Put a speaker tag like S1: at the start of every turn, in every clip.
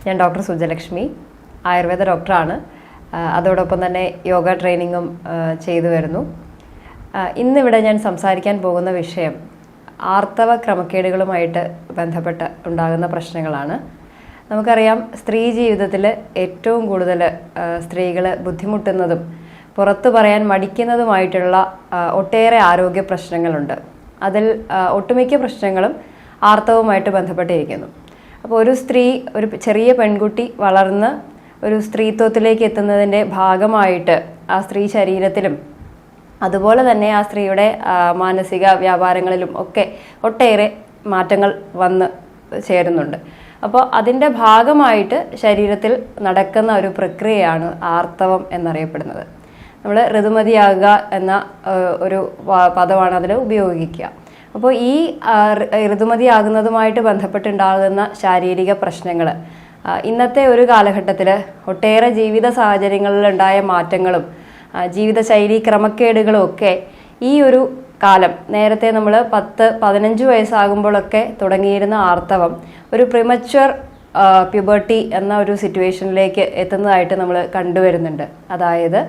S1: ഞാൻ ഡോക്ടർ സുജലക്ഷ്മി, ആയുർവേദ ഡോക്ടറാണ്. അതോടൊപ്പം തന്നെ യോഗ ട്രെയിനിങ്ങും ചെയ്തു വരുന്നു. ഇന്നിവിടെ ഞാൻ സംസാരിക്കാൻ പോകുന്ന വിഷയം ആർത്തവ ക്രമക്കേടുകളുമായിട്ട് ബന്ധപ്പെട്ട് ഉണ്ടാകുന്ന പ്രശ്നങ്ങളാണ്. നമുക്കറിയാം, സ്ത്രീ ജീവിതത്തിൽ ഏറ്റവും കൂടുതൽ സ്ത്രീകൾ ബുദ്ധിമുട്ടുന്നതും പുറത്തു പറയാൻ മടിക്കുന്നതുമായിട്ടുള്ള ഒട്ടേറെ ആരോഗ്യ പ്രശ്നങ്ങളുണ്ട്. അതിൽ ഒട്ടുമിക്ക പ്രശ്നങ്ങളും ആർത്തവവുമായിട്ട് ബന്ധപ്പെട്ടിരിക്കുന്നു. അപ്പോൾ ഒരു സ്ത്രീ, ഒരു ചെറിയ പെൺകുട്ടി വളർന്ന് ഒരു സ്ത്രീത്വത്തിലേക്ക് എത്തുന്നതിൻ്റെ ഭാഗമായിട്ട് ആ സ്ത്രീ ശരീരത്തിലും അതുപോലെ തന്നെ ആ സ്ത്രീയുടെ മാനസിക വ്യാപാരങ്ങളിലും ഒക്കെ ഒട്ടേറെ മാറ്റങ്ങൾ വന്ന് ചേരുന്നുണ്ട്. അപ്പോൾ അതിൻ്റെ ഭാഗമായിട്ട് ശരീരത്തിൽ നടക്കുന്ന ഒരു പ്രക്രിയയാണ് ആർത്തവം എന്നറിയപ്പെടുന്നത്. നമ്മൾ ഋതുമതിയാകുക എന്ന ഒരു പദമാണ് അതിൽ ഉപയോഗിക്കുക. അപ്പോൾ ഈ ഋതുമതിയാകുന്നതുമായിട്ട് ബന്ധപ്പെട്ടുണ്ടാകുന്ന ശാരീരിക പ്രശ്നങ്ങൾ ഇന്നത്തെ ഒരു കാലഘട്ടത്തിൽ ഒട്ടേറെ ജീവിത സാഹചര്യങ്ങളിലുണ്ടായ മാറ്റങ്ങളും ജീവിതശൈലി ക്രമക്കേടുകളും ഒക്കെ ഈ ഒരു കാലം, നേരത്തെ നമ്മൾ 10-15 വയസ്സാകുമ്പോഴൊക്കെ തുടങ്ങിയിരുന്ന ആർത്തവം ഒരു പ്രിമച്വർ പ്യൂബർട്ടി എന്ന ഒരു സിറ്റുവേഷനിലേക്ക് എത്തുന്നതായിട്ട് നമ്മൾ കണ്ടുവരുന്നുണ്ട്. അതായത്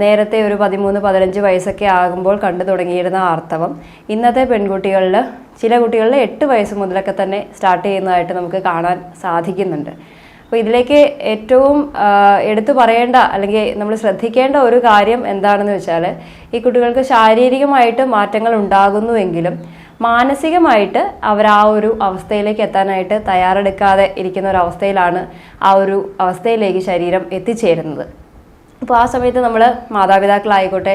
S1: നേരത്തെ ഒരു 13-15 വയസ്സൊക്കെ ആകുമ്പോൾ കണ്ടു തുടങ്ങിയിരുന്ന ആർത്തവം ഇന്നത്തെ പെൺകുട്ടികളിൽ, ചില കുട്ടികളിൽ 8 വയസ്സ് മുതലൊക്കെ തന്നെ സ്റ്റാർട്ട് ചെയ്യുന്നതായിട്ട് നമുക്ക് കാണാൻ സാധിക്കുന്നുണ്ട്. അപ്പോൾ ഇതിലേക്ക് ഏറ്റവും എടുത്തു പറയേണ്ട അല്ലെങ്കിൽ നമ്മൾ ശ്രദ്ധിക്കേണ്ട ഒരു കാര്യം എന്താണെന്ന് വെച്ചാൽ, ഈ കുട്ടികൾക്ക് ശാരീരികമായിട്ട് മാറ്റങ്ങൾ ഉണ്ടാകുന്നുവെങ്കിലും മാനസികമായിട്ട് അവർ ആ ഒരു അവസ്ഥയിലേക്ക് എത്താനായിട്ട് തയ്യാറെടുക്കാതെ ഇരിക്കുന്ന ഒരു അവസ്ഥയിലാണ് ആ ഒരു അവസ്ഥയിലേക്ക് ശരീരം എത്തിച്ചേരുന്നത്. അപ്പോൾ ആ സമയത്ത് നമ്മൾ മാതാപിതാക്കളായിക്കോട്ടെ,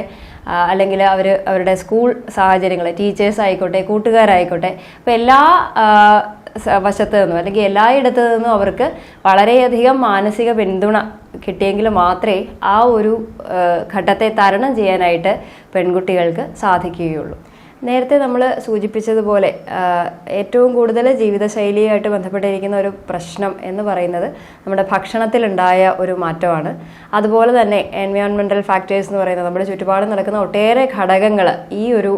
S1: അല്ലെങ്കിൽ അവരുടെ സ്കൂൾ സാഹചര്യങ്ങൾ, ടീച്ചേഴ്സ് ആയിക്കോട്ടെ, കൂട്ടുകാരായിക്കോട്ടെ, അപ്പോൾ എല്ലാ വശത്തു നിന്നും അല്ലെങ്കിൽ എല്ലായിടത്തു നിന്നും അവർക്ക് വളരെയധികം മാനസിക പിന്തുണ കിട്ടിയെങ്കിൽ മാത്രമേ ആ ഒരു ഘട്ടത്തെ തരണം ചെയ്യാനായിട്ട് പെൺകുട്ടികൾക്ക് സാധിക്കുകയുള്ളൂ. നേരത്തെ നമ്മൾ സൂചിപ്പിച്ചതുപോലെ ഏറ്റവും കൂടുതൽ ജീവിതശൈലിയായിട്ട് ബന്ധപ്പെട്ടിരിക്കുന്ന ഒരു പ്രശ്നം എന്ന് പറയുന്നത് നമ്മുടെ ഭക്ഷണത്തിലുണ്ടായ ഒരു മാറ്റമാണ്. അതുപോലെ തന്നെ എൻവയോൺമെൻറ്റൽ ഫാക്ടേഴ്സ് എന്ന് പറയുന്നത് നമ്മുടെ ചുറ്റുപാടും നടക്കുന്ന ഒട്ടേറെ ഘടകങ്ങൾ ഈ ഒരു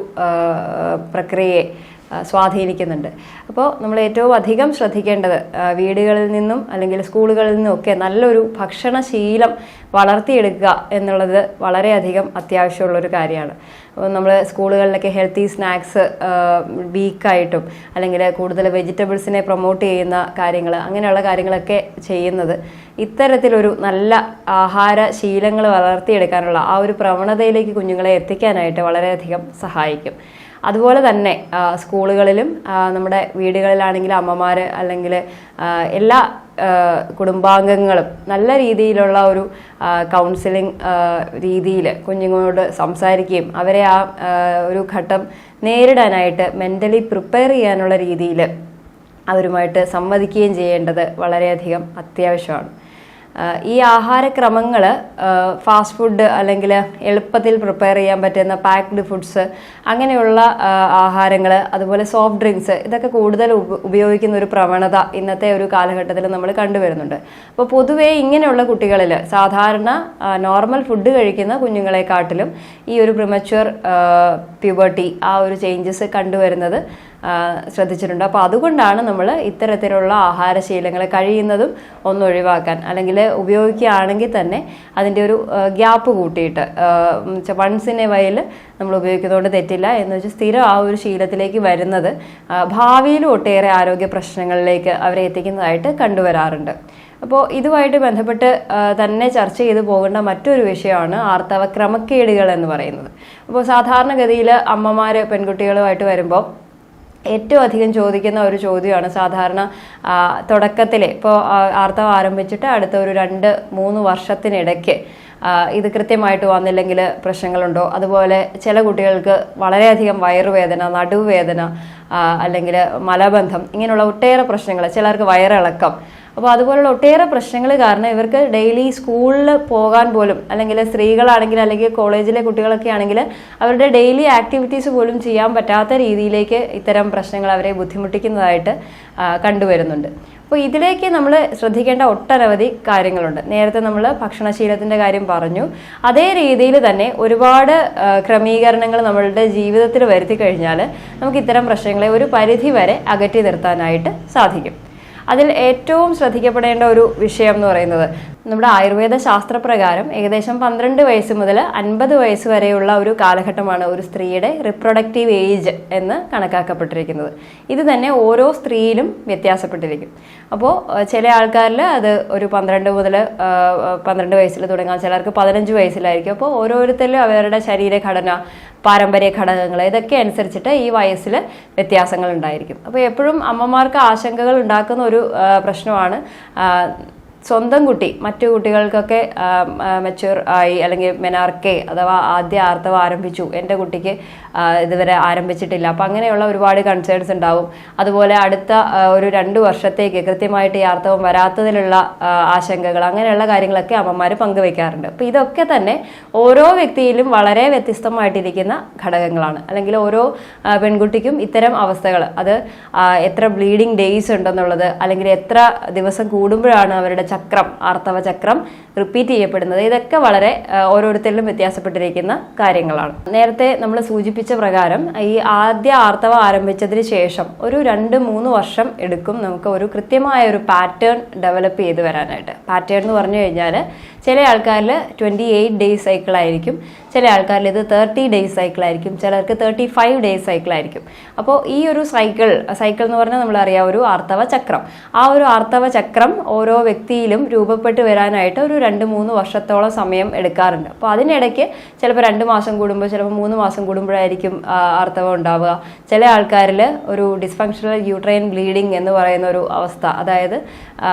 S1: പ്രക്രിയയെ സ്വാധീനിക്കുന്നുണ്ട്. അപ്പോൾ നമ്മൾ ഏറ്റവും അധികം ശ്രദ്ധിക്കേണ്ടത് വീടുകളിൽ നിന്നും അല്ലെങ്കിൽ സ്കൂളുകളിൽ നിന്നും ഒക്കെ നല്ലൊരു ഭക്ഷണശീലം വളർത്തിയെടുക്കുക എന്നുള്ളത് വളരെയധികം അത്യാവശ്യമുള്ളൊരു കാര്യമാണ്. അപ്പോൾ നമ്മൾ സ്കൂളുകളിലൊക്കെ ഹെൽത്തി സ്നാക്സ് വീക്കായിട്ടും അല്ലെങ്കിൽ കൂടുതൽ വെജിറ്റബിൾസിനെ പ്രൊമോട്ട് ചെയ്യുന്ന കാര്യങ്ങൾ, അങ്ങനെയുള്ള കാര്യങ്ങളൊക്കെ ചെയ്യുന്നത് ഇത്തരത്തിലൊരു നല്ല ആഹാര ശീലങ്ങൾ വളർത്തിയെടുക്കാനുള്ള ആ ഒരു പ്രവണതയിലേക്ക് കുഞ്ഞുങ്ങളെ എത്തിക്കാനായിട്ട് വളരെയധികം സഹായിക്കും. അതുപോലെ തന്നെ സ്കൂളുകളിലും നമ്മുടെ വീടുകളിലാണെങ്കിൽ അമ്മമാർ അല്ലെങ്കിൽ എല്ലാ കുടുംബാംഗങ്ങളും നല്ല രീതിയിലുള്ള ഒരു കൗൺസിലിംഗ് രീതിയിൽ കുഞ്ഞുങ്ങളോട് സംസാരിക്കുകയും അവരെ ആ ഒരു ഘട്ടം നേരിടാനായിട്ട് മെൻ്റലി പ്രിപ്പയർ ചെയ്യാനുള്ള രീതിയിൽ അവരുമായിട്ട് സംവദിക്കുകയും ചെയ്യേണ്ടത് വളരെയധികം അത്യാവശ്യമാണ്. ഈ ആഹാരക്രമങ്ങൾ ഫാസ്റ്റ് ഫുഡ് അല്ലെങ്കിൽ എളുപ്പത്തിൽ പ്രിപ്പയർ ചെയ്യാൻ പറ്റുന്ന പാക്ക്ഡ് ഫുഡ്സ്, അങ്ങനെയുള്ള ആഹാരങ്ങൾ, അതുപോലെ സോഫ്റ്റ് ഡ്രിങ്ക്സ്, ഇതൊക്കെ കൂടുതൽ ഉപയോഗിക്കുന്ന ഒരു പ്രവണത ഇന്നത്തെ ഒരു കാലഘട്ടത്തിൽ നമ്മൾ കണ്ടുവരുന്നുണ്ട്. അപ്പോൾ പൊതുവേ ഇങ്ങനെയുള്ള കുട്ടികളിൽ സാധാരണ നോർമൽ ഫുഡ് കഴിക്കുന്ന കുഞ്ഞുങ്ങളെക്കാട്ടിലും ഈ ഒരു പ്രിമച്വർ പ്യൂബർട്ടി ആ ഒരു ചേഞ്ചസ് കണ്ടുവരുന്നത് ശ്രദ്ധിച്ചിട്ടുണ്ട്. അപ്പോൾ അതുകൊണ്ടാണ് നമ്മൾ ഇത്തരത്തിലുള്ള ആഹാരശീലങ്ങൾ കഴിയുന്നതും ഒന്ന് ഒഴിവാക്കാൻ, അല്ലെങ്കിൽ ഉപയോഗിക്കുകയാണെങ്കിൽ തന്നെ അതിൻ്റെ ഒരു ഗ്യാപ്പ് കൂട്ടിയിട്ട് വൺസ് ഇൻ എ വൈൽ നമ്മൾ ഉപയോഗിക്കുന്നതുകൊണ്ട് തെറ്റില്ല എന്ന് വെച്ചാൽ സ്ഥിരം ആ ഒരു ശീലത്തിലേക്ക് വരുന്നത് ഭാവിയിലും ഒട്ടേറെ ആരോഗ്യ പ്രശ്നങ്ങളിലേക്ക് അവരെ എത്തിക്കുന്നതായിട്ട് കണ്ടുവരാറുണ്ട്. അപ്പോൾ ഇതുമായിട്ട് ബന്ധപ്പെട്ട് തന്നെ ചർച്ച ചെയ്തു പോകേണ്ട മറ്റൊരു വിഷയമാണ് ആർത്തവ ക്രമക്കേടുകൾ എന്ന് പറയുന്നത്. അപ്പോൾ സാധാരണഗതിയിൽ അമ്മമാർ പെൺകുട്ടികളുമായിട്ട് വരുമ്പോൾ ഏറ്റവും അധികം ചോദിക്കുന്ന ഒരു ചോദ്യമാണ് സാധാരണ തുടക്കത്തിലെ, ഇപ്പോൾ ആർത്തവം ആരംഭിച്ചിട്ട് അടുത്ത ഒരു 2-3 വർഷത്തിനിടയ്ക്ക് ഇത് കൃത്യമായിട്ട് വന്നില്ലെങ്കിൽ പ്രശ്നങ്ങളുണ്ടോ, അതുപോലെ ചില കുട്ടികൾക്ക് വളരെയധികം വയറുവേദന, നടുവേദന, അല്ലെങ്കിൽ മലബന്ധം, ഇങ്ങനെയുള്ള ഒട്ടേറെ പ്രശ്നങ്ങൾ, ചിലർക്ക് വയറിളക്കം, അപ്പോൾ അതുപോലുള്ള ഒട്ടേറെ പ്രശ്നങ്ങൾ കാരണം ഇവർക്ക് ഡെയിലി സ്കൂളിൽ പോകാൻ പോലും, അല്ലെങ്കിൽ സ്ത്രീകളാണെങ്കിൽ അല്ലെങ്കിൽ കോളേജിലെ കുട്ടികളൊക്കെ ആണെങ്കിൽ അവരുടെ ഡെയിലി ആക്ടിവിറ്റീസ് പോലും ചെയ്യാൻ പറ്റാത്ത രീതിയിലേക്ക് ഇത്തരം പ്രശ്നങ്ങൾ അവരെ ബുദ്ധിമുട്ടിക്കുന്നതായിട്ട് കണ്ടുവരുന്നുണ്ട്. അപ്പോൾ ഇതിലേക്ക് നമ്മൾ ശ്രദ്ധിക്കേണ്ട ഒട്ടനവധി കാര്യങ്ങളുണ്ട്. നേരത്തെ നമ്മൾ ഭക്ഷണശീലത്തിൻ്റെ കാര്യം പറഞ്ഞു. അതേ രീതിയിൽ തന്നെ ഒരുപാട് ക്രമീകരണങ്ങൾ നമ്മളുടെ ജീവിതത്തിൽ വരുത്തി കഴിഞ്ഞാൽ നമുക്ക് ഇത്തരം പ്രശ്നങ്ങളെ ഒരു പരിധി വരെ അകറ്റി നിർത്താനായിട്ട് സാധിക്കും. അതിൽ ഏറ്റവും ശ്രദ്ധിക്കപ്പെടേണ്ട ഒരു വിഷയം എന്ന് പറയുന്നത് നമ്മുടെ ആയുർവേദ ശാസ്ത്രപ്രകാരം ഏകദേശം 12 വയസ്സ് മുതൽ 50 വയസ്സ് വരെയുള്ള ഒരു കാലഘട്ടമാണ് ഒരു സ്ത്രീയുടെ റിപ്രൊഡക്റ്റീവ് ഏജ് എന്ന് കണക്കാക്കപ്പെട്ടിരിക്കുന്നത്. ഇത് തന്നെ ഓരോ സ്ത്രീയിലും വ്യത്യാസപ്പെട്ടിരിക്കും. അപ്പോൾ ചില ആൾക്കാരിൽ അത് ഒരു 12 വയസ്സിൽ തുടങ്ങാം, ചിലർക്ക് 15 വയസ്സിലായിരിക്കും. അപ്പോൾ ഓരോരുത്തരിലും അവരുടെ ശരീരഘടന, പാരമ്പര്യ ഘടകങ്ങൾ ഇതൊക്കെ അനുസരിച്ചിട്ട് ഈ വയസ്സിൽ വ്യത്യാസങ്ങൾ ഉണ്ടായിരിക്കും. അപ്പോൾ എപ്പോഴും അമ്മമാർക്ക് ആശങ്കകൾ ഉണ്ടാക്കുന്ന ഒരു പ്രശ്നമാണ് സ്വന്തം കുട്ടി മറ്റു കുട്ടികൾക്കൊക്കെ മെച്യൂർ ആയി അല്ലെങ്കിൽ മെനാർക്കെ അഥവാ ആദ്യ ആർത്തവം ആരംഭിച്ചു, എൻ്റെ കുട്ടിക്ക് ഇതുവരെ ആരംഭിച്ചിട്ടില്ല. അപ്പം അങ്ങനെയുള്ള ഒരുപാട് കൺസേൺസ് ഉണ്ടാവും. അതുപോലെ അടുത്ത ഒരു 2 വർഷത്തേക്ക് കൃത്യമായിട്ട് ഈ ആർത്തവം വരാത്തതിലുള്ള ആശങ്കകൾ, അങ്ങനെയുള്ള കാര്യങ്ങളൊക്കെ അമ്മമാർ പങ്കുവെക്കാറുണ്ട്. അപ്പം ഇതൊക്കെ തന്നെ ഓരോ വ്യക്തിയിലും വളരെ വ്യത്യസ്തമായിട്ടിരിക്കുന്ന ഘടകങ്ങളാണ്. അല്ലെങ്കിൽ ഓരോ പെൺകുട്ടിക്കും ഇത്തരം അവസ്ഥകൾ, അത് എത്ര ബ്ലീഡിങ് ഡേയ്സ് ഉണ്ടെന്നുള്ളത്, അല്ലെങ്കിൽ എത്ര ദിവസം കൂടുമ്പോഴാണ് അവരുടെ ചക്രം, ആർത്തവ ചക്രം റിപ്പീറ്റ് ചെയ്യപ്പെടുന്നത്, ഇതൊക്കെ വളരെ ഓരോരുത്തരിലും വ്യത്യാസപ്പെട്ടിരിക്കുന്ന കാര്യങ്ങളാണ്. നേരത്തെ നമ്മൾ സൂചിപ്പിച്ച പ്രകാരം ഈ ആദ്യ ആർത്തവം ആരംഭിച്ചതിന് ശേഷം ഒരു 2-3 വർഷം എടുക്കും നമുക്ക് ഒരു കൃത്യമായ ഒരു പാറ്റേൺ ഡെവലപ്പ് ചെയ്ത് വരാനായിട്ട്. പാറ്റേൺ എന്ന് പറഞ്ഞു കഴിഞ്ഞാൽ ചില ആൾക്കാരിൽ 28 ഡേയ്സ് സൈക്കിൾ ആയിരിക്കും, ചില ആൾക്കാരിൽ ഇത് 30 ഡേയ്സ് സൈക്കിൾ ആയിരിക്കും, ചിലർക്ക് 35 ഡേയ്സ് സൈക്കിൾ ആയിരിക്കും. അപ്പോൾ ഈ ഒരു സൈക്കിൾ എന്ന് പറഞ്ഞാൽ നമ്മളറിയാം ഒരു ആർത്തവ ചക്രം. ആ ഒരു ആർത്തവ ചക്രം ഓരോ വ്യക്തിയിലും രൂപപ്പെട്ട് വരാനായിട്ട് ഒരു 2-3 വർഷത്തോളം സമയം എടുക്കാറുണ്ട്. അപ്പോൾ അതിനിടയ്ക്ക് ചിലപ്പോൾ 2 മാസം കൂടുമ്പോൾ, ചിലപ്പോൾ 3 മാസം കൂടുമ്പോഴായിരിക്കും ആർത്തവം ഉണ്ടാവുക. ചില ആൾക്കാരിൽ ഒരു ഡിസ്ഫങ്ഷണൽ യൂട്രൈൻ ബ്ലീഡിങ് എന്ന് പറയുന്ന ഒരു അവസ്ഥ, അതായത്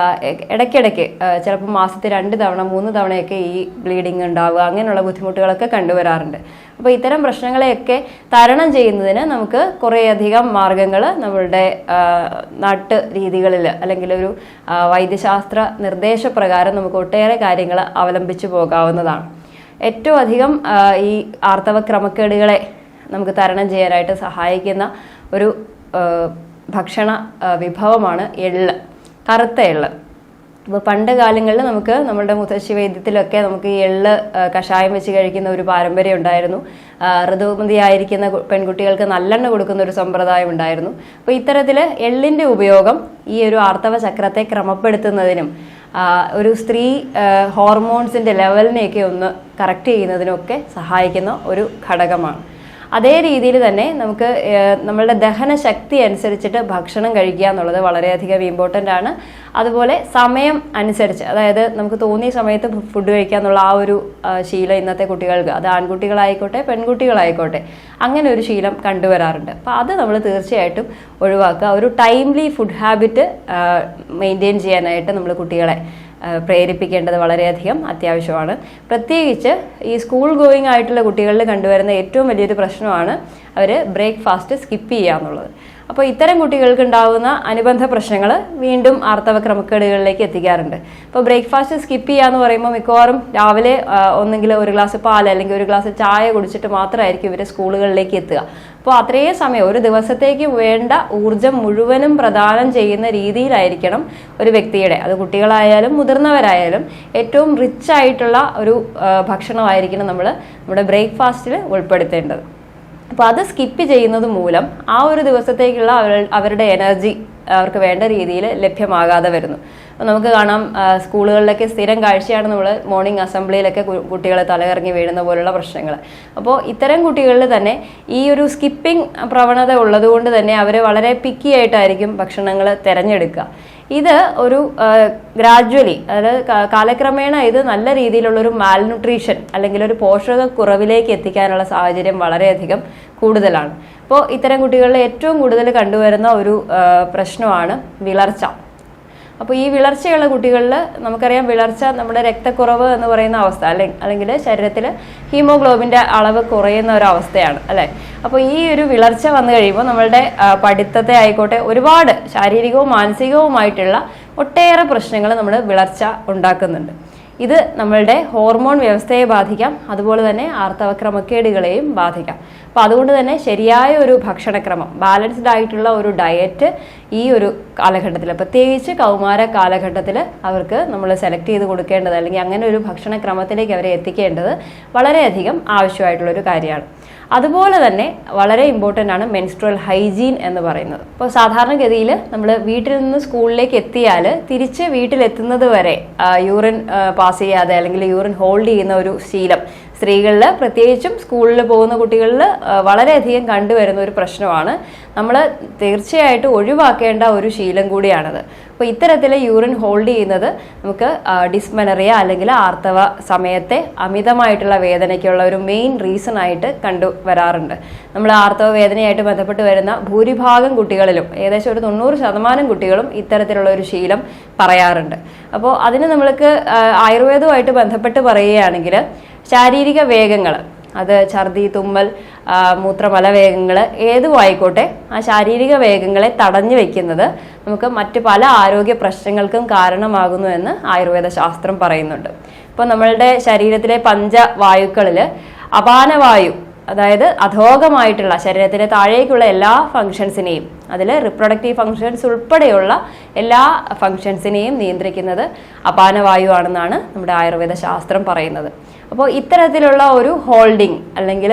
S1: ഇടയ്ക്കിടയ്ക്ക് ചിലപ്പോൾ മാസത്തിൽ 2 തവണ 3 തവണയൊക്കെ ഈ ബ്ലീഡിങ് ഉണ്ടാവുക, അങ്ങനെയുള്ള ബുദ്ധിമുട്ടുകളൊക്കെ കണ്ടുവരാറുണ്ട്. അപ്പോൾ ഇത്തരം പ്രശ്നങ്ങളെയൊക്കെ തരണം ചെയ്യുന്നതിന് നമുക്ക് കുറേയധികം മാർഗങ്ങൾ നമ്മളുടെ നാട്ടു രീതികളിൽ അല്ലെങ്കിൽ ഒരു വൈദ്യശാസ്ത്ര നിർദ്ദേശപ്രകാരം നമുക്ക് ഒട്ടേറെ കാര്യങ്ങൾ അവലംബിച്ചു പോകാവുന്നതാണ്. ഏറ്റവും അധികം ഈ ആർത്തവ ക്രമക്കേടുകളെ നമുക്ക് തരണം ചെയ്യാനായിട്ട് സഹായിക്കുന്ന ഒരു ഭക്ഷണ വിഭവമാണ് എള്ള്, കറുത്ത എള്ള്. അപ്പോൾ പണ്ട് കാലങ്ങളിൽ നമുക്ക് നമ്മുടെ മുത്തശ്ശി വൈദ്യത്തിലൊക്കെ നമുക്ക് ഈ എള്ള് കഷായം വെച്ച് കഴിക്കുന്ന ഒരു പാരമ്പര്യം ഉണ്ടായിരുന്നു. ഋതുമതിയായിരിക്കുന്ന പെൺകുട്ടികൾക്ക് നല്ലെണ്ണ കൊടുക്കുന്ന ഒരു സമ്പ്രദായം ഉണ്ടായിരുന്നു. അപ്പോൾ ഇത്തരത്തിൽ എള്ളിൻ്റെ ഉപയോഗം ഈ ഒരു ആർത്തവ ചക്രത്തെ ക്രമപ്പെടുത്തുന്നതിനും ഒരു സ്ത്രീ ഹോർമോൺസിൻ്റെ ലെവലിനെയൊക്കെ ഒന്ന് കറക്റ്റ് ചെയ്യുന്നതിനൊക്കെ സഹായിക്കുന്ന ഒരു ഘടകമാണ്. അതേ രീതിയിൽ തന്നെ നമുക്ക് നമ്മളുടെ ദഹന ശക്തി അനുസരിച്ചിട്ട് ഭക്ഷണം കഴിക്കുക എന്നുള്ളത് വളരെയധികം ഇമ്പോർട്ടൻ്റ് ആണ്. അതുപോലെ സമയം അനുസരിച്ച്, അതായത് നമുക്ക് തോന്നിയ സമയത്ത് ഫുഡ് കഴിക്കുക എന്നുള്ള ആ ഒരു ശീലം ഇന്നത്തെ കുട്ടികൾക്ക്, അത് ആൺകുട്ടികളായിക്കോട്ടെ പെൺകുട്ടികളായിക്കോട്ടെ, അങ്ങനെ ഒരു ശീലം കണ്ടുവരാറുണ്ട്. അപ്പോൾ അത് നമ്മൾ തീർച്ചയായിട്ടും ഒഴിവാക്കുക. ഒരു ടൈംലി ഫുഡ് ഹാബിറ്റ് മെയിൻറ്റെയിൻ ചെയ്യാനായിട്ട് നമ്മൾ കുട്ടികളെ പ്രേരിപ്പിക്കേണ്ടത് വളരെയധികം അത്യാവശ്യമാണ്. പ്രത്യേകിച്ച് ഈ സ്കൂൾ ഗോയിങ് ആയിട്ടുള്ള കുട്ടികളിൽ കണ്ടുവരുന്ന ഏറ്റവും വലിയൊരു പ്രശ്നമാണ് അവർ ബ്രേക്ക്ഫാസ്റ്റ് സ്കിപ്പ് ചെയ്യുക എന്നുള്ളത്. അപ്പോൾ ഇത്തരം കുട്ടികൾക്ക് ഉണ്ടാകുന്ന അനുബന്ധ പ്രശ്നങ്ങൾ വീണ്ടും ആർത്തവ ക്രമക്കേടുകളിലേക്ക് എത്തിക്കാറുണ്ട്. ഇപ്പോൾ ബ്രേക്ക്ഫാസ്റ്റ് സ്കിപ്പ് ചെയ്യുക എന്ന് പറയുമ്പോൾ മിക്കവാറും രാവിലെ ഒന്നെങ്കിൽ ഒരു ഗ്ലാസ് പാൽ അല്ലെങ്കിൽ ഒരു ഗ്ലാസ് ചായ കുടിച്ചിട്ട് മാത്രമായിരിക്കും ഇവർ സ്കൂളുകളിലേക്ക് എത്തുക. അപ്പോൾ അത്രയും സമയം ഒരു ദിവസത്തേക്ക് വേണ്ട ഊർജം മുഴുവനും പ്രദാനം ചെയ്യുന്ന രീതിയിലായിരിക്കണം ഒരു വ്യക്തിയുടെ, അത് കുട്ടികളായാലും മുതിർന്നവരായാലും, ഏറ്റവും റിച്ച് ആയിട്ടുള്ള ഒരു ഭക്ഷണമായിരിക്കണം നമ്മുടെ ബ്രേക്ക്ഫാസ്റ്റിൽ ഉൾപ്പെടുത്തേണ്ടത്. അപ്പോൾ അത് സ്കിപ്പ് ചെയ്യുന്നത് മൂലം ആ ഒരു ദിവസത്തേക്കുള്ള അവരുടെ എനർജി അവർക്ക് വേണ്ട രീതിയിൽ ലഭ്യമാകാതെ വരുന്നു. അപ്പോൾ നമുക്ക് കാണാം സ്കൂളുകളിലൊക്കെ സ്ഥിരം കാഴ്ചയാണ് നമ്മൾ മോർണിംഗ് അസംബ്ലിയിലൊക്കെ കുട്ടികളെ തലകറങ്ങി വീഴുന്ന പോലുള്ള പ്രശ്നങ്ങൾ. അപ്പോൾ ഇത്തരം കുട്ടികളിൽ തന്നെ ഈ ഒരു സ്കിപ്പിംഗ് പ്രവണത ഉള്ളതുകൊണ്ട് തന്നെ അവർ വളരെ പിക്കി ആയിട്ടായിരിക്കും ഭക്ഷണങ്ങൾ തിരഞ്ഞെടുക്കുക. ഇത് ഒരു ഗ്രാജ്വലി, അതായത് കാലക്രമേണ ഇത് നല്ല രീതിയിലുള്ളൊരു മാൽന്യൂട്രീഷൻ അല്ലെങ്കിൽ ഒരു പോഷകക്കുറവിലേക്ക് എത്തിക്കാനുള്ള സാഹചര്യം വളരെയധികം കൂടുതലാണ്. അപ്പോൾ ഇത്തരം കുട്ടികളിൽ ഏറ്റവും കൂടുതൽ കണ്ടുവരുന്ന ഒരു പ്രശ്നമാണ് വിളർച്ച. അപ്പോൾ ഈ വിളർച്ചയുള്ള കുട്ടികളിൽ നമുക്കറിയാം, വിളർച്ച നമ്മുടെ രക്തക്കുറവ് എന്ന് പറയുന്ന അവസ്ഥ അല്ലെങ്കിൽ ശരീരത്തിൽ ഹീമോഗ്ലോബിൻ്റെ അളവ് കുറയുന്ന ഒരു അവസ്ഥയാണ് അല്ലേ. അപ്പോൾ ഈ ഒരു വിളർച്ച വന്നു കഴിയുമ്പോൾ നമ്മളുടെ പഠിത്തത്തെ ആയിക്കോട്ടെ, ഒരുപാട് ശാരീരികവും മാനസികവുമായിട്ടുള്ള ഒട്ടേറെ പ്രശ്നങ്ങൾ നമ്മൾ വിളർച്ച ഉണ്ടാക്കുന്നുണ്ട്. ഇത് നമ്മളുടെ ഹോർമോൺ വ്യവസ്ഥയെ ബാധിക്കാം, അതുപോലെ തന്നെ ആർത്തവ ക്രമക്കേടുകളെയും ബാധിക്കാം. അപ്പോൾ അതുകൊണ്ട് തന്നെ ശരിയായ ഒരു ഭക്ഷണക്രമം, ബാലൻസ്ഡ് ആയിട്ടുള്ള ഒരു ഡയറ്റ് ഈ ഒരു കാലഘട്ടത്തിൽ, പ്രത്യേകിച്ച് കൗമാര കാലഘട്ടത്തിൽ അവർക്ക് നമ്മൾ സെലക്ട് ചെയ്ത് കൊടുക്കേണ്ടത്, അല്ലെങ്കിൽ അങ്ങനെ ഒരു ഭക്ഷണക്രമത്തിലേക്ക് അവരെ എത്തിക്കേണ്ടത് വളരെയധികം ആവശ്യമായിട്ടുള്ളൊരു കാര്യമാണ്. അതുപോലെ തന്നെ വളരെ ഇമ്പോർട്ടൻ്റ് ആണ് മെൻസ്ട്രുവൽ ഹൈജീൻ എന്ന് പറയുന്നത്. ഇപ്പോൾ സാധാരണഗതിയിൽ നമ്മൾ വീട്ടിൽ നിന്ന് സ്കൂളിലേക്ക് എത്തിയാൽ തിരിച്ച് വീട്ടിലെത്തുന്നത് വരെ യൂറിൻ പാസ് ചെയ്യാതെ അല്ലെങ്കിൽ യൂറിൻ ഹോൾഡ് ചെയ്യുന്ന ഒരു ശീലം സ്ത്രീകളിൽ, പ്രത്യേകിച്ചും സ്കൂളിൽ പോകുന്ന കുട്ടികളിൽ വളരെയധികം കണ്ടുവരുന്ന ഒരു പ്രശ്നമാണ്. നമ്മൾ തീർച്ചയായിട്ടും ഒഴിവാക്കേണ്ട ഒരു ശീലം കൂടിയാണത്. അപ്പോൾ ഇത്തരത്തിൽ യൂറിൻ ഹോൾഡ് ചെയ്യുന്നത് നമുക്ക് ഡിസ്മെനറിയ അല്ലെങ്കിൽ ആർത്തവ സമയത്തെ അമിതമായിട്ടുള്ള വേദനയ്ക്കുള്ള ഒരു മെയിൻ റീസൺ ആയിട്ട് കണ്ടുവരാറുണ്ട്. നമ്മൾ ആർത്തവ വേദനയായിട്ട് ബന്ധപ്പെട്ട് വരുന്ന ഭൂരിഭാഗം കുട്ടികളിലും ഏകദേശം ഒരു 90% കുട്ടികളും ഇത്തരത്തിലുള്ള ഒരു ശീലം പറയാറുണ്ട്. അപ്പോൾ അതിന് നമ്മൾക്ക് ആയുർവേദവുമായിട്ട് ബന്ധപ്പെട്ട് പറയുകയാണെങ്കിൽ ശാരീരിക വേഗങ്ങൾ, അത് ഛർദി, തുമ്മൽ, മൂത്രമല വേഗങ്ങൾ ഏതും ആയിക്കോട്ടെ, ആ ശാരീരിക വേഗങ്ങളെ തടഞ്ഞു വെക്കുന്നത് നമുക്ക് മറ്റ് പല ആരോഗ്യ പ്രശ്നങ്ങൾക്കും കാരണമാകുന്നു എന്ന് ആയുർവേദ ശാസ്ത്രം പറയുന്നുണ്ട്. ഇപ്പോൾ നമ്മളുടെ ശരീരത്തിലെ പഞ്ചവായുക്കളിൽ അപാനവായു, അതായത് അധോഗമായിട്ടുള്ള ശരീരത്തിൻ്റെ താഴേക്കുള്ള എല്ലാ ഫങ്ഷൻസിനെയും, അതിൽ റിപ്രൊഡക്റ്റീവ് ഫങ്ഷൻസ് ഉൾപ്പെടെയുള്ള എല്ലാ ഫങ്ഷൻസിനെയും നിയന്ത്രിക്കുന്നത് അപാനവായു ആണെന്നാണ് നമ്മുടെ ആയുർവേദ ശാസ്ത്രം പറയുന്നത്. അപ്പോൾ ഇത്തരത്തിലുള്ള ഒരു ഹോൾഡിംഗ് അല്ലെങ്കിൽ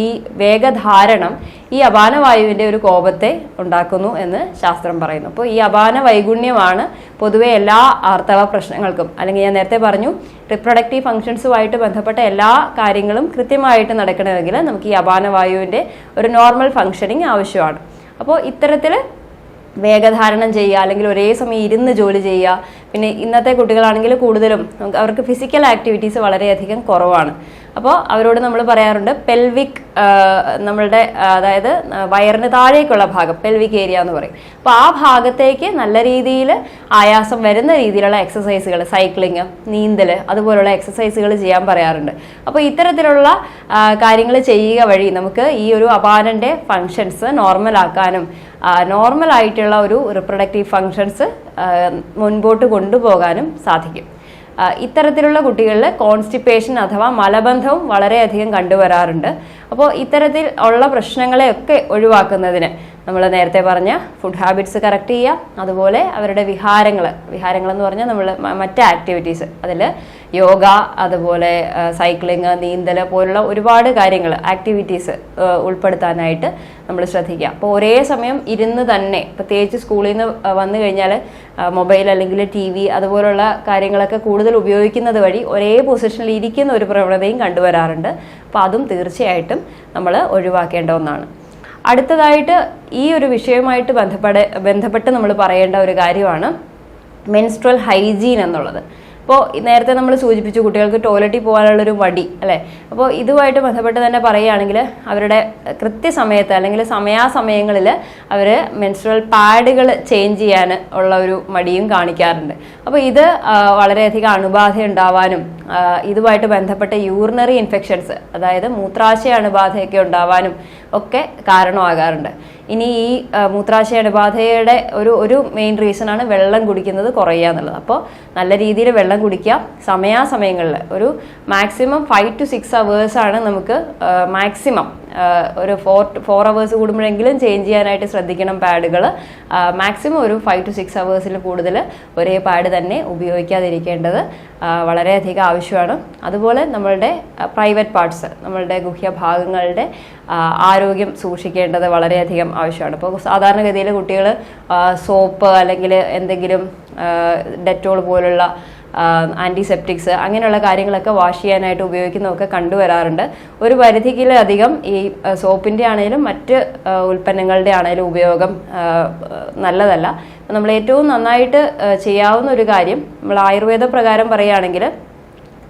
S1: ഈ വേഗധാരണം ഈ അപാനവായുവിൻ്റെ ഒരു കോപത്തെ ഉണ്ടാക്കുന്നു എന്ന് ശാസ്ത്രം പറയുന്നു. അപ്പോൾ ഈ അപാന വൈഗുണ്യമാണ് പൊതുവെ എല്ലാ ആർത്തവ പ്രശ്നങ്ങൾക്കും, അല്ലെങ്കിൽ ഞാൻ നേരത്തെ പറഞ്ഞു റിപ്രൊഡക്റ്റീവ് ഫങ്ഷൻസുമായിട്ട് ബന്ധപ്പെട്ട എല്ലാ കാര്യങ്ങളും കൃത്യമായിട്ട് നടക്കണമെങ്കിൽ നമുക്ക് ഈ അപാനവായുവിൻ്റെ ഒരു നോർമൽ ഫങ്ഷനിങ് ആവശ്യമാണ്. അപ്പോൾ ഇത്തരത്തിൽ വേഗധാരണം ചെയ്യുക, അല്ലെങ്കിൽ ഒരേ സമയം ഇരുന്ന് ജോലി ചെയ്യുക. പിന്നെ ഇന്നത്തെ കുട്ടികളാണെങ്കിൽ കൂടുതലും അവർക്ക് ഫിസിക്കൽ ആക്ടിവിറ്റീസ് വളരെയധികം കുറവാണ്. അപ്പോൾ അവരോട് നമ്മൾ പറയാറുണ്ട് പെൽവിക്, നമ്മളുടെ അതായത് വയറിന് താഴേക്കുള്ള ഭാഗം പെൽവിക് ഏരിയ എന്ന് പറയും. അപ്പോൾ ആ ഭാഗത്തേക്ക് നല്ല രീതിയിൽ ആയാസം വരുന്ന രീതിയിലുള്ള എക്സസൈസുകൾ, സൈക്ലിങ്, നീന്തൽ, അതുപോലുള്ള എക്സസൈസുകൾ ചെയ്യാൻ പറയാറുണ്ട്. അപ്പോൾ ഇത്തരത്തിലുള്ള കാര്യങ്ങൾ ചെയ്യുക വഴി നമുക്ക് ഈ ഒരു അപാനൻ്റെ ഫങ്ഷൻസ് നോർമലാക്കാനും നോർമൽ ആയിട്ടുള്ള ഒരു റിപ്രൊഡക്റ്റീവ് ഫങ്ഷൻസ് മുൻപോട്ട് കൊണ്ടുപോകാനും സാധിക്കും. ഇത്തരത്തിലുള്ള കുട്ടികളിൽ കോൺസ്റ്റിപ്പേഷൻ അഥവാ മലബന്ധവും വളരെയധികം കണ്ടുവരാറുണ്ട്. അപ്പോൾ ഇത്തരത്തിൽ ഉള്ള പ്രശ്നങ്ങളെയൊക്കെ ഒഴിവാക്കുന്നതിന് നമ്മൾ നേരത്തെ പറഞ്ഞ ഫുഡ് ഹാബിറ്റ്സ് കറക്റ്റ് ചെയ്യുക, അതുപോലെ അവരുടെ വിഹാരങ്ങൾ എന്ന് പറഞ്ഞാൽ നമ്മൾ മറ്റ് ആക്ടിവിറ്റീസ്, അതിൽ യോഗ, അതുപോലെ സൈക്ലിങ്, നീന്തൽ പോലുള്ള ഒരുപാട് കാര്യങ്ങൾ ആക്ടിവിറ്റീസ് ഉൾപ്പെടുത്താനായിട്ട് നമ്മൾ ശ്രദ്ധിക്കുക. അപ്പോൾ ഒരേ സമയം ഇരുന്ന് തന്നെ, പ്രത്യേകിച്ച് സ്കൂളിൽ നിന്ന് വന്നു കഴിഞ്ഞാൽ മൊബൈൽ അല്ലെങ്കിൽ TV അതുപോലുള്ള കാര്യങ്ങളൊക്കെ കൂടുതൽ ഉപയോഗിക്കുന്നത് വഴി ഒരേ പൊസിഷനിൽ ഇരിക്കുന്ന ഒരു പ്രവണതയും കണ്ടുവരാറുണ്ട്. അപ്പോൾ അതും തീർച്ചയായിട്ടും നമ്മൾ ഒഴിവാക്കേണ്ട ഒന്നാണ്. അടുത്തതായിട്ട് ഈ ഒരു വിഷയവുമായിട്ട് ബന്ധപ്പെട്ട് നമ്മൾ പറയേണ്ട ഒരു കാര്യമാണ് മെൻസ്ട്രുവൽ ഹൈജീൻ എന്നുള്ളത്. അപ്പോൾ നേരത്തെ നമ്മൾ സൂചിപ്പിച്ചു കുട്ടികൾക്ക് ടോയ്ലറ്റിൽ പോകാനുള്ളൊരു മടി അല്ലേ. അപ്പോൾ ഇതുമായിട്ട് ബന്ധപ്പെട്ട് തന്നെ പറയുകയാണെങ്കിൽ അവരുടെ കൃത്യസമയത്ത് അല്ലെങ്കിൽ സമയാസമയങ്ങളിൽ അവർ മെൻസ്ട്രുവൽ പാഡുകൾ ചേഞ്ച് ചെയ്യാൻ ഉള്ള ഒരു മടിയും കാണിക്കാറുണ്ട്. അപ്പോൾ ഇത് വളരെയധികം അണുബാധ ഉണ്ടാവാനും ഇതുമായിട്ട് ബന്ധപ്പെട്ട യൂറിനറി ഇൻഫെക്ഷൻസ്, അതായത് മൂത്രാശയ അണുബാധയൊക്കെ ഉണ്ടാവാനും ഒക്കെ കാരണമാകാറുണ്ട്. ഇനി ഈ മൂത്രാശയ അണുബാധയുടെ ഒരു മെയിൻ റീസണാണ് വെള്ളം കുടിക്കുന്നത് കുറയുക എന്നുള്ളത്. അപ്പോൾ നല്ല രീതിയിൽ വെള്ളം കുടിക്കുക, സമയാസമയങ്ങളിൽ ഒരു മാക്സിമം 5 to 6 hours ആണ് നമുക്ക് മാക്സിമം ഒരു 4 hours കൂടുമ്പോഴെങ്കിലും ചേഞ്ച് ചെയ്യാനായിട്ട് ശ്രദ്ധിക്കണം പാഡുകൾ. മാക്സിമം ഒരു 5 to 6 hours കൂടുതൽ ഒരേ പാഡ് തന്നെ ഉപയോഗിക്കാതിരിക്കേണ്ടത് വളരെയധികം ആവശ്യമാണ്. അതുപോലെ നമ്മളുടെ പ്രൈവറ്റ് പാർട്സ്, നമ്മളുടെ ഗുഹ്യഭാഗങ്ങളുടെ ആരോഗ്യം സൂക്ഷിക്കേണ്ടത് വളരെയധികം ആവശ്യമാണ്. ഇപ്പോൾ സാധാരണഗതിയിൽ കുട്ടികൾ സോപ്പ് അല്ലെങ്കിൽ എന്തെങ്കിലും ഡെറ്റോൾ പോലുള്ള ആൻറ്റിസെപ്റ്റിക്സ് അങ്ങനെയുള്ള കാര്യങ്ങളൊക്കെ വാഷ് ചെയ്യാനായിട്ട് ഉപയോഗിക്കുന്നതൊക്കെ കണ്ടുവരാറുണ്ട്. ഒരു പരിധിയിലധികം ഈ സോപ്പിൻ്റെ ആണെങ്കിലും മറ്റ് ഉൽപ്പന്നങ്ങളുടെ ആണെങ്കിലും ഉപയോഗം നല്ലതല്ല. നമ്മൾ ഏറ്റവും നന്നായിട്ട് ചെയ്യാവുന്ന ഒരു കാര്യം, നമ്മൾ ആയുർവേദ പ്രകാരം പറയുകയാണെങ്കിൽ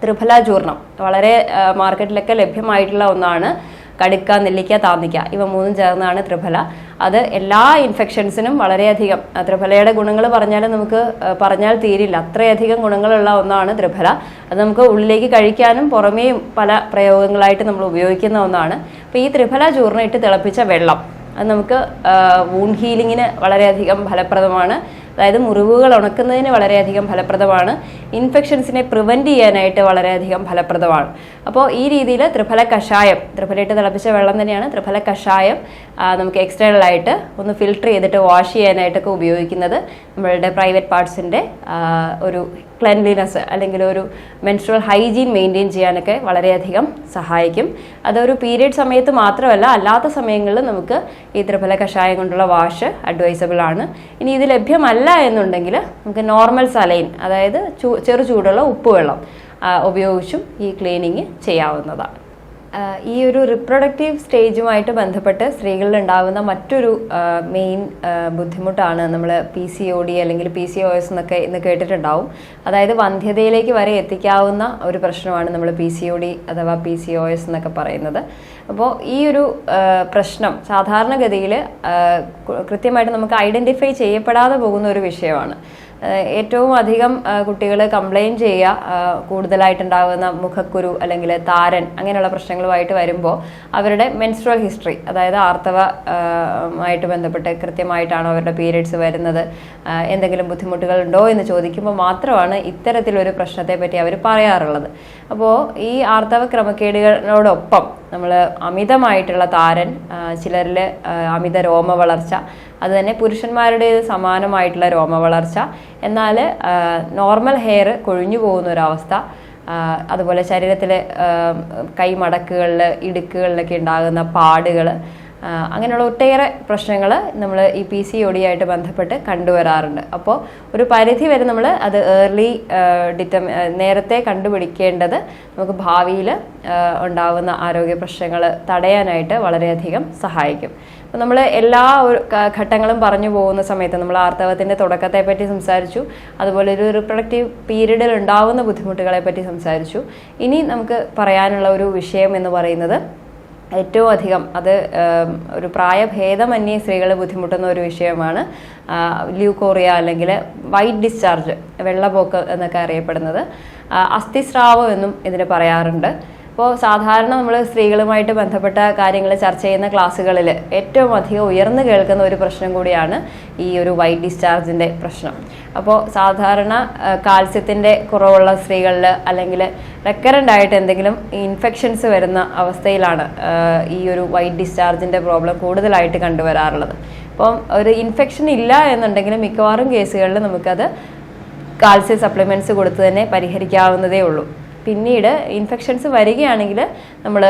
S1: ത്രിഫല ചൂർണം വളരെ മാർക്കറ്റിലൊക്കെ ലഭ്യമായിട്ടുള്ള ഒന്നാണ്. കടുക്ക, നെല്ലിക്ക, താന്നിക്ക ഇവ മൂന്നും ചേർന്നാണ് ത്രിഫല. അത് എല്ലാ ഇൻഫെക്ഷൻസിനും വളരെയധികം, ത്രിഫലയുടെ ഗുണങ്ങൾ പറഞ്ഞാൽ തീരില്ല, അത്രയധികം ഗുണങ്ങളുള്ള ഒന്നാണ് ത്രിഫല. അത് നമുക്ക് ഉള്ളിലേക്ക് കഴിക്കാനും പുറമേയും പല പ്രയോഗങ്ങളായിട്ട് നമ്മൾ ഉപയോഗിക്കുന്ന ഒന്നാണ്. അപ്പോൾ ഈ ത്രിഫല ചൂർണ്ണം ഇട്ട് തിളപ്പിച്ച വെള്ളം അത് നമുക്ക് വൂണ്ട് ഹീലിങ്ങിന് വളരെയധികം ഫലപ്രദമാണ്. അതായത് മുറിവുകൾ ഉണക്കുന്നതിന് വളരെയധികം ഫലപ്രദമാണ്. ഇൻഫെക്ഷൻസിനെ പ്രിവെൻറ്റ് ചെയ്യാനായിട്ട് വളരെയധികം ഫലപ്രദമാണ്. അപ്പോൾ ഈ രീതിയിൽ ത്രിഫല കഷായം, ത്രിഫലയിട്ട് തിളപ്പിച്ച വെള്ളം തന്നെയാണ് ത്രിഫല കഷായം, നമുക്ക് എക്സ്റ്റേണൽ ആയിട്ട് ഒന്ന് ഫിൽട്ടർ ചെയ്തിട്ട് വാഷ് ചെയ്യാനായിട്ടൊക്കെ ഉപയോഗിക്കുന്നത് നമ്മളുടെ പ്രൈവറ്റ് പാർട്സിൻ്റെ ഒരു ക്ലെൻലിനെസ് അല്ലെങ്കിൽ ഒരു മെൻസ്ട്രുവൽ ഹൈജീൻ മെയിൻറ്റെയിൻ ചെയ്യാനൊക്കെ വളരെയധികം സഹായിക്കും. അതൊരു പീരിയഡ് സമയത്ത് മാത്രമല്ല, അല്ലാത്ത സമയങ്ങളിൽ നമുക്ക് ഈ ത്രിഫല കഷായം കൊണ്ടുള്ള വാഷ് അഡ്വൈസബിൾ ആണ്. ഇനി ഇത് ലഭ്യമല്ല എന്നുണ്ടെങ്കിൽ നമുക്ക് നോർമൽ സലൈൻ, അതായത് ചെറു ചൂടുള്ള ഉപ്പുവെള്ളം ഉപയോഗിച്ചും ഈ ക്ലീനിങ് ചെയ്യാവുന്നതാണ്. ഈ ഒരു റിപ്രൊഡക്റ്റീവ് സ്റ്റേജുമായിട്ട് ബന്ധപ്പെട്ട് സ്ത്രീകളിൽ ഉണ്ടാകുന്ന മറ്റൊരു മെയിൻ ബുദ്ധിമുട്ടാണ് നമ്മൾ PCOD അല്ലെങ്കിൽ PCOS എന്നൊക്കെ ഇന്ന് കേട്ടിട്ടുണ്ടാവും. അതായത് വന്ധ്യതയിലേക്ക് വരെ എത്തിക്കാവുന്ന ഒരു പ്രശ്നമാണ് നമ്മൾ PCOD അഥവാ PCOS എന്നൊക്കെ പറയുന്നത്. അപ്പോൾ ഈ ഒരു പ്രശ്നം സാധാരണഗതിയിൽ കൃത്യമായിട്ട് നമുക്ക് ഐഡൻറ്റിഫൈ ചെയ്യപ്പെടാതെ പോകുന്ന ഒരു വിഷയമാണ്. ഏറ്റവും അധികം കുട്ടികൾ കംപ്ലയിൻറ്റ് ചെയ്യുക കൂടുതലായിട്ടുണ്ടാകുന്ന മുഖക്കുരു അല്ലെങ്കിൽ താരൻ അങ്ങനെയുള്ള പ്രശ്നങ്ങളുമായിട്ട് വരുമ്പോൾ അവരുടെ മെൻസ്ട്രുവൽ ഹിസ്റ്ററി, അതായത് ആർത്തവമായിട്ട് ബന്ധപ്പെട്ട് കൃത്യമായിട്ടാണോ അവരുടെ പീരിയഡ്സ് വരുന്നത്, എന്തെങ്കിലും ബുദ്ധിമുട്ടുകൾ ഉണ്ടോ എന്ന് ചോദിക്കുമ്പോൾ മാത്രമാണ് ഇത്തരത്തിലൊരു പ്രശ്നത്തെ പറ്റി അവർ പറയാറുള്ളത്. അപ്പോൾ ഈ ആർത്തവ ക്രമക്കേടുകളോടൊപ്പം നമ്മൾ അമിതമായിട്ടുള്ള താരൻ, ചിലരിൽ അമിത രോമ വളർച്ച, അത് തന്നെ പുരുഷന്മാരുടെ സമാനമായിട്ടുള്ള രോമ വളർച്ച, എന്നാൽ നോർമൽ ഹെയർ കൊഴിഞ്ഞു പോകുന്ന ഒരവസ്ഥ, അതുപോലെ ശരീരത്തിലെ കൈമടക്കുകളിൽ ഇടുക്കുകളിലൊക്കെ ഉണ്ടാകുന്ന പാടുകൾ, അങ്ങനെയുള്ള ഒട്ടേറെ പ്രശ്നങ്ങൾ നമ്മൾ ഈ PCOD ആയിട്ട് ബന്ധപ്പെട്ട് കണ്ടുവരാറുണ്ട്. അപ്പോൾ ഒരു പരിധി വരെ നമ്മൾ അത് നേരത്തെ കണ്ടുപിടിക്കേണ്ടത് നമുക്ക് ഭാവിയിൽ ഉണ്ടാകുന്ന ആരോഗ്യ പ്രശ്നങ്ങൾ തടയാനായിട്ട് വളരെയധികം സഹായിക്കും. അപ്പോൾ നമ്മൾ എല്ലാ ഘട്ടങ്ങളും പറഞ്ഞു പോകുന്ന സമയത്ത് നമ്മൾ ആർത്തവത്തിൻ്റെ തുടക്കത്തെ പറ്റി സംസാരിച്ചു, അതുപോലെ ഒരു റിപ്രൊഡക്റ്റീവ് പീരീഡിൽ ഉണ്ടാകുന്ന ബുദ്ധിമുട്ടുകളെ പറ്റി സംസാരിച്ചു. ഇനി നമുക്ക് പറയാനുള്ള ഒരു വിഷയം എന്ന് പറയുന്നത് ഏറ്റവും അധികം അത് ഒരു പ്രായഭേദമന്യേ സ്ത്രീകൾ ബുദ്ധിമുട്ടുന്ന ഒരു വിഷയമാണ് ല്യൂക്കോറിയ അല്ലെങ്കിൽ വൈറ്റ് ഡിസ്ചാർജ്, വെള്ളപ്പോക്ക് എന്നൊക്കെ അറിയപ്പെടുന്നത്. അസ്ഥിസ്രാവം എന്നും ഇതിന് പറയാറുണ്ട്. അപ്പോൾ സാധാരണ നമ്മൾ സ്ത്രീകളുമായിട്ട് ബന്ധപ്പെട്ട കാര്യങ്ങൾ ചർച്ച ചെയ്യുന്ന ക്ലാസ്സുകളിൽ ഏറ്റവും അധികം ഉയർന്നു കേൾക്കുന്ന ഒരു പ്രശ്നം കൂടിയാണ് ഈ ഒരു വൈറ്റ് ഡിസ്ചാർജിൻ്റെ പ്രശ്നം. അപ്പോൾ സാധാരണ കാൽസ്യത്തിൻ്റെ കുറവുള്ള സ്ത്രീകളിൽ അല്ലെങ്കിൽ റെക്കറൻ്റ് ആയിട്ട് എന്തെങ്കിലും ഇൻഫെക്ഷൻസ് വരുന്ന അവസ്ഥയിലാണ് ഈ ഒരു വൈറ്റ് ഡിസ്ചാർജിൻ്റെ പ്രോബ്ലം കൂടുതലായിട്ട് കണ്ടുവരാറുള്ളത്. അപ്പം ഒരു ഇൻഫെക്ഷൻ ഇല്ല എന്നുണ്ടെങ്കിൽ മിക്കവാറും കേസുകളിൽ നമുക്കത് കാൽസ്യം സപ്ലിമെൻറ്റ്സ് കൊടുത്ത് തന്നെ പരിഹരിക്കാവുന്നതേ ഉള്ളൂ. പിന്നീട് ഇൻഫെക്ഷൻസ് വരികയാണെങ്കിൽ നമ്മൾ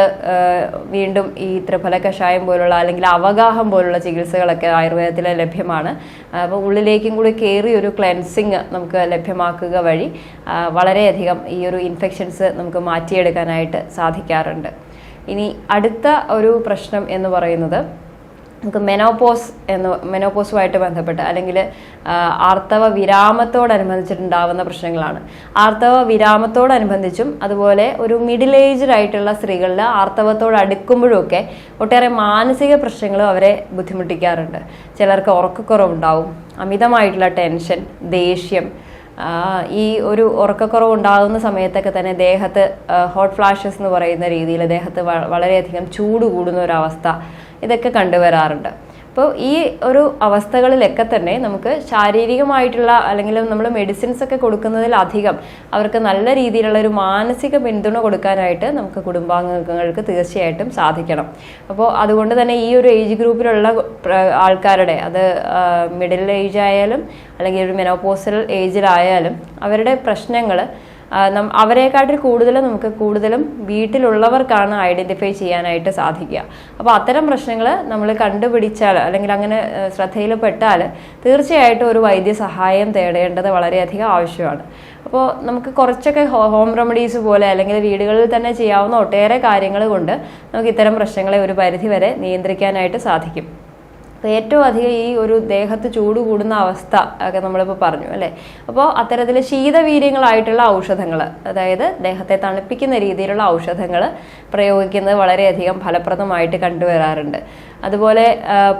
S1: വീണ്ടും ഈ ത്രിഫല കഷായം പോലുള്ള അല്ലെങ്കിൽ അവഗാഹം പോലുള്ള ചികിത്സകളൊക്കെ ആയുർവേദത്തിൽ ലഭ്യമാണ്. അപ്പോൾ ഉള്ളിലേക്കും കൂടി കയറി ഒരു ക്ലെൻസിങ് നമുക്ക് ലഭ്യമാക്കുക വഴി വളരെയധികം ഈ ഒരു ഇൻഫെക്ഷൻസ് നമുക്ക് മാറ്റിയെടുക്കാനായിട്ട് സാധിക്കാറുണ്ട്. ഇനി അടുത്ത ഒരു പ്രശ്നം എന്ന് പറയുന്നത് നമുക്ക് മെനോപോസുമായിട്ട് ബന്ധപ്പെട്ട് അല്ലെങ്കിൽ ആർത്തവ വിരാമത്തോടനുബന്ധിച്ചിട്ടുണ്ടാവുന്ന പ്രശ്നങ്ങളാണ്. ആർത്തവ വിരാമത്തോടനുബന്ധിച്ചും അതുപോലെ ഒരു മിഡിൽ ഏജ്ഡ് ആയിട്ടുള്ള സ്ത്രീകളിൽ ആർത്തവത്തോട് അടുക്കുമ്പോഴൊക്കെ ഒട്ടേറെ മാനസിക പ്രശ്നങ്ങളും അവരെ ബുദ്ധിമുട്ടിക്കാറുണ്ട്. ചിലർക്ക് ഉറക്കക്കുറവുണ്ടാവും, അമിതമായിട്ടുള്ള ടെൻഷൻ, ദേഷ്യം, ഈ ഒരു ഉറക്കക്കുറവ് ഉണ്ടാകുന്ന സമയത്തൊക്കെ തന്നെ ദേഹത്ത് ഹോട്ട് ഫ്ലാഷസ് എന്ന് പറയുന്ന രീതിയിൽ ദേഹത്ത് വളരെയധികം ചൂട് കൂടുന്ന ഒരവസ്ഥ, ഇതൊക്കെ കണ്ടുവരാറുണ്ട്. അപ്പോൾ ഈ ഒരു അവസ്ഥകളിലൊക്കെ തന്നെ നമുക്ക് ശാരീരികമായിട്ടുള്ള അല്ലെങ്കിൽ നമ്മൾ മെഡിസിൻസ് ഒക്കെ കൊടുക്കുന്നതിലധികം അവർക്ക് നല്ല രീതിയിലുള്ള ഒരു മാനസിക പിന്തുണ കൊടുക്കാനായിട്ട് നമുക്ക് കുടുംബാംഗങ്ങൾക്ക് തീർച്ചയായിട്ടും സാധിക്കണം. അപ്പോൾ അതുകൊണ്ട് തന്നെ ഈ ഒരു ഏജ് ഗ്രൂപ്പിലുള്ള ആൾക്കാരുടെ, അത് മിഡിൽ ഏജ് ആയാലും അല്ലെങ്കിൽ ഒരു മെനോപോസൽ ഏജിലായാലും അവരുടെ പ്രശ്നങ്ങൾ അവരെക്കാട്ടിൽ കൂടുതലും വീട്ടിലുള്ളവർക്കാണ് ഐഡൻറ്റിഫൈ ചെയ്യാനായിട്ട് സാധിക്കുക. അപ്പോൾ അത്തരം പ്രശ്നങ്ങൾ നമ്മൾ കണ്ടുപിടിച്ചാൽ അല്ലെങ്കിൽ അങ്ങനെ ശ്രദ്ധയിൽപ്പെട്ടാൽ തീർച്ചയായിട്ടും ഒരു വൈദ്യസഹായം തേടേണ്ടത് വളരെയധികം ആവശ്യമാണ്. അപ്പോൾ നമുക്ക് കുറച്ചൊക്കെ ഹോം റെമഡീസ് പോലെ അല്ലെങ്കിൽ വീടുകളിൽ തന്നെ ചെയ്യാവുന്ന ഒട്ടേറെ കാര്യങ്ങൾ കൊണ്ട് നമുക്ക് ഇത്തരം പ്രശ്നങ്ങളെ ഒരു പരിധിവരെ നിയന്ത്രിക്കാനായിട്ട് സാധിക്കും. അപ്പോൾ ഏറ്റവും അധികം ഈ ഒരു ദേഹത്ത് ചൂട് കൂടുന്ന അവസ്ഥ ഒക്കെ നമ്മളിപ്പോൾ പറഞ്ഞു അല്ലേ. അപ്പോൾ അത്തരത്തിൽ ശീതവീര്യങ്ങളായിട്ടുള്ള ഔഷധങ്ങൾ, അതായത് ദേഹത്തെ തണുപ്പിക്കുന്ന രീതിയിലുള്ള ഔഷധങ്ങൾ പ്രയോഗിക്കുന്നത് വളരെയധികം ഫലപ്രദമായിട്ട് കണ്ടുവരാറുണ്ട്. അതുപോലെ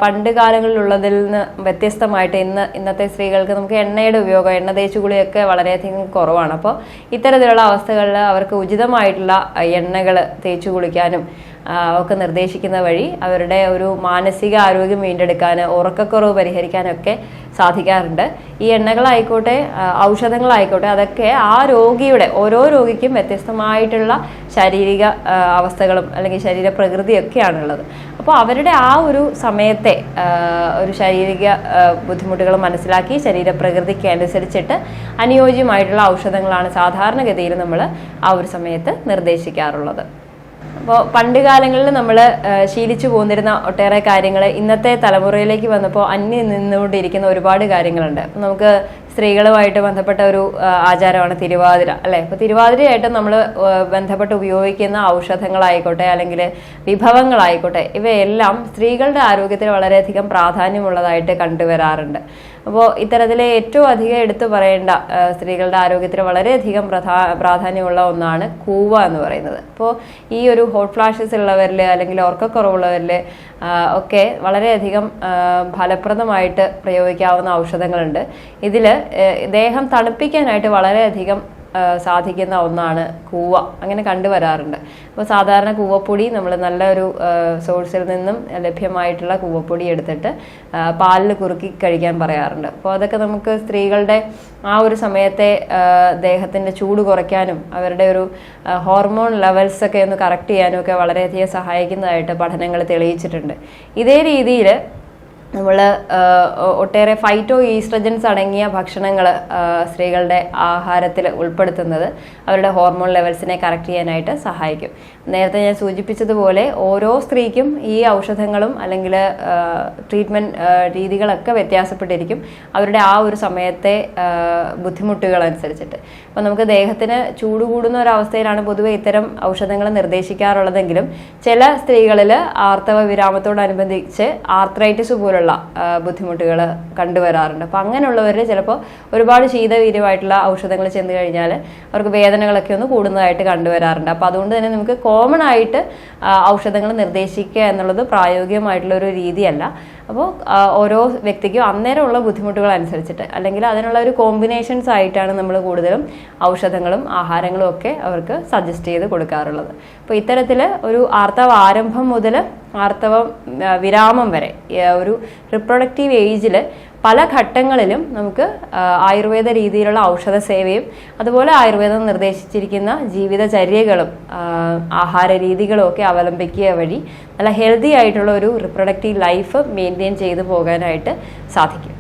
S1: പണ്ട് കാലങ്ങളിലുള്ളതിൽ നിന്ന് വ്യത്യസ്തമായിട്ട് ഇന്നത്തെ സ്ത്രീകൾക്ക് നമുക്ക് എണ്ണയുടെ ഉപയോഗം, എണ്ണ തേച്ചുകുളിയൊക്കെ വളരെയധികം കുറവാണ്. അപ്പോൾ ഇത്തരത്തിലുള്ള അവസ്ഥകളിൽ അവർക്ക് ഉചിതമായിട്ടുള്ള എണ്ണകൾ തേച്ചു കുളിക്കാനും ഒക്കെ നിർദ്ദേശിക്കുന്ന വഴി അവരുടെ ഒരു മാനസിക ആരോഗ്യം വീണ്ടെടുക്കാൻ, ഉറക്കക്കുറവ് പരിഹരിക്കാനൊക്കെ സാധിക്കാറുണ്ട്. ഈ എണ്ണകളായിക്കോട്ടെ ഔഷധങ്ങളായിക്കോട്ടെ അതൊക്കെ ആ രോഗിയുടെ, ഓരോ രോഗിക്കും വ്യത്യസ്തമായിട്ടുള്ള ശാരീരിക അവസ്ഥകളും അല്ലെങ്കിൽ ശരീരപ്രകൃതിയൊക്കെയാണുള്ളത്. അപ്പോൾ അവരുടെ ആ ഒരു സമയത്തെ ഒരു ശാരീരിക ബുദ്ധിമുട്ടുകൾ മനസ്സിലാക്കി ശരീരപ്രകൃതിക്ക് അനുസരിച്ചിട്ട് അനുയോജ്യമായിട്ടുള്ള ഔഷധങ്ങളാണ് സാധാരണഗതിയിൽ നമ്മൾ ആ ഒരു സമയത്ത് നിർദ്ദേശിക്കാറുള്ളത്. അപ്പോൾ പണ്ട് കാലങ്ങളിൽ നമ്മൾ ശീലിച്ചു പോന്നിരുന്ന ഒട്ടേറെ കാര്യങ്ങൾ ഇന്നത്തെ തലമുറയിലേക്ക് വന്നപ്പോൾ അന്യം നിന്നുകൊണ്ടിരിക്കുന്ന ഒരുപാട് കാര്യങ്ങളുണ്ട്. നമുക്ക് സ്ത്രീകളുമായിട്ട് ബന്ധപ്പെട്ട ഒരു ആചാരമാണ് തിരുവാതിര, അല്ലേ? അപ്പോൾ തിരുവാതിരയായിട്ട് നമ്മൾ ബന്ധപ്പെട്ട് ഉപയോഗിക്കുന്ന ഔഷധങ്ങളായിക്കോട്ടെ അല്ലെങ്കിൽ വിഭവങ്ങളായിക്കോട്ടെ ഇവയെല്ലാം സ്ത്രീകളുടെ ആരോഗ്യത്തിന് വളരെയധികം പ്രാധാന്യമുള്ളതായിട്ട് കണ്ടുവരാറുണ്ട്. അപ്പോൾ ഇത്തരത്തിലെ ഏറ്റവും അധികം എടുത്തു പറയേണ്ട സ്ത്രീകളുടെ ആരോഗ്യത്തിന് വളരെയധികം പ്രാധാന്യമുള്ള ഒന്നാണ് കൂവ എന്ന് പറയുന്നത്. അപ്പോൾ ഈ ഒരു ഹോട്ട് ഫ്ലാഷസ് ഉള്ളവരിൽ അല്ലെങ്കിൽ ഉറക്കക്കുറവുള്ളവരിൽ ഒക്കെ വളരെയധികം ഫലപ്രദമായിട്ട് പ്രയോഗിക്കാവുന്ന ഔഷധങ്ങളുണ്ട്. ഇതിൽ ദേഹം തണുപ്പിക്കാനായിട്ട് വളരെയധികം സാധിക്കുന്ന ഒന്നാണ് കൂവ, അങ്ങനെ കണ്ടുവരാറുണ്ട്. അപ്പോൾ സാധാരണ കൂവപ്പൊടി നമ്മൾ നല്ലൊരു സോഴ്സിൽ നിന്നും ലഭ്യമായിട്ടുള്ള കൂവപ്പൊടി എടുത്തിട്ട് പാലിൽ കുറുക്കി കഴിക്കാൻ പറയാറുണ്ട്. അപ്പോൾ അതൊക്കെ നമുക്ക് സ്ത്രീകളുടെ ആ ഒരു സമയത്തെ ദേഹത്തിൻ്റെ ചൂട് കുറയ്ക്കാനും അവരുടെ ഒരു ഹോർമോൺ ലെവൽസൊക്കെ ഒന്ന് കറക്റ്റ് ചെയ്യാനും ഒക്കെ വളരെയധികം സഹായിക്കുന്നതായിട്ട് പഠനങ്ങൾ തെളിയിച്ചിട്ടുണ്ട്. ഇതേ രീതിയിൽ നമ്മൾ ഒട്ടേറെ ഫൈറ്റോ ഈസ്ട്രജൻസ് അടങ്ങിയ ഭക്ഷണങ്ങൾ സ്ത്രീകളുടെ ആഹാരത്തിൽ ഉൾപ്പെടുത്തുന്നത് അവരുടെ ഹോർമോൺ ലെവൽസിനെ കറക്റ്റ് ചെയ്യാനായിട്ട് സഹായിക്കും. നേരത്തെ ഞാൻ സൂചിപ്പിച്ചതുപോലെ ഓരോ സ്ത്രീക്കും ഈ ഔഷധങ്ങളും അല്ലെങ്കിൽ ട്രീറ്റ്മെൻറ്റ് രീതികളൊക്കെ വ്യത്യാസപ്പെട്ടിരിക്കും അവരുടെ ആ ഒരു സമയത്തെ ബുദ്ധിമുട്ടുകൾ അനുസരിച്ചിട്ട്. അപ്പോൾ നമുക്ക് ദേഹത്തിന് ചൂട് കൂടുന്ന ഒരവസ്ഥയിലാണ് പൊതുവെ ഇത്തരം ഔഷധങ്ങൾ നിർദ്ദേശിക്കാറുള്ളതെങ്കിലും ചില സ്ത്രീകളിൽ ആർത്തവ വിരാമത്തോടനുബന്ധിച്ച് ആർത്രൈറ്റിസ് പോലുള്ള ബുദ്ധിമുട്ടുകൾ കണ്ടുവരാറുണ്ട്. അപ്പം അങ്ങനെയുള്ളവർ ചിലപ്പോൾ ഒരുപാട് ശീതവീര്യമായിട്ടുള്ള ഔഷധങ്ങൾ ചെന്ന് കഴിഞ്ഞാൽ അവർക്ക് വേദനകളൊക്കെ ഒന്ന് കൂടുന്നതായിട്ട് കണ്ടുവരാറുണ്ട്. അപ്പോൾ അതുകൊണ്ട് തന്നെ നമുക്ക് കോമൺ ആയിട്ട് ഔഷധങ്ങൾ നിർദ്ദേശിക്കുക എന്നുള്ളത് പ്രായോഗികമായിട്ടുള്ള ഒരു രീതിയല്ല. അപ്പോൾ ഓരോ വ്യക്തിക്കും അന്നേരമുള്ള ബുദ്ധിമുട്ടുകൾ അനുസരിച്ചിട്ട് അല്ലെങ്കിൽ അതിനുള്ള ഒരു കോമ്പിനേഷൻസ് ആയിട്ടാണ് നമ്മൾ കൂടുതലും ഔഷധങ്ങളും ആഹാരങ്ങളും ഒക്കെ അവർക്ക് സജസ്റ്റ് ചെയ്ത് കൊടുക്കാറുള്ളത്. അപ്പോൾ ഇത്തരത്തിൽ ഒരു ആർത്തവ ആരംഭം മുതൽ ആർത്തവം വിരാമം വരെ ഒരു റിപ്രൊഡക്റ്റീവ് ഏജിൽ പല ഘട്ടങ്ങളിലും നമുക്ക് ആയുർവേദ രീതിയിലുള്ള ഔഷധ സേവയും അതുപോലെ ആയുർവേദം നിർദ്ദേശിച്ചിരിക്കുന്ന ജീവിതചര്യകളും ആഹാര രീതികളും ഒക്കെ അവലംബിക്കുക വഴി നല്ല ഹെൽത്തി ആയിട്ടുള്ള ഒരു റിപ്രൊഡക്റ്റീവ് ലൈഫ് മെയിൻറ്റെയിൻ ചെയ്തു പോകാനായിട്ട് സാധിക്കും.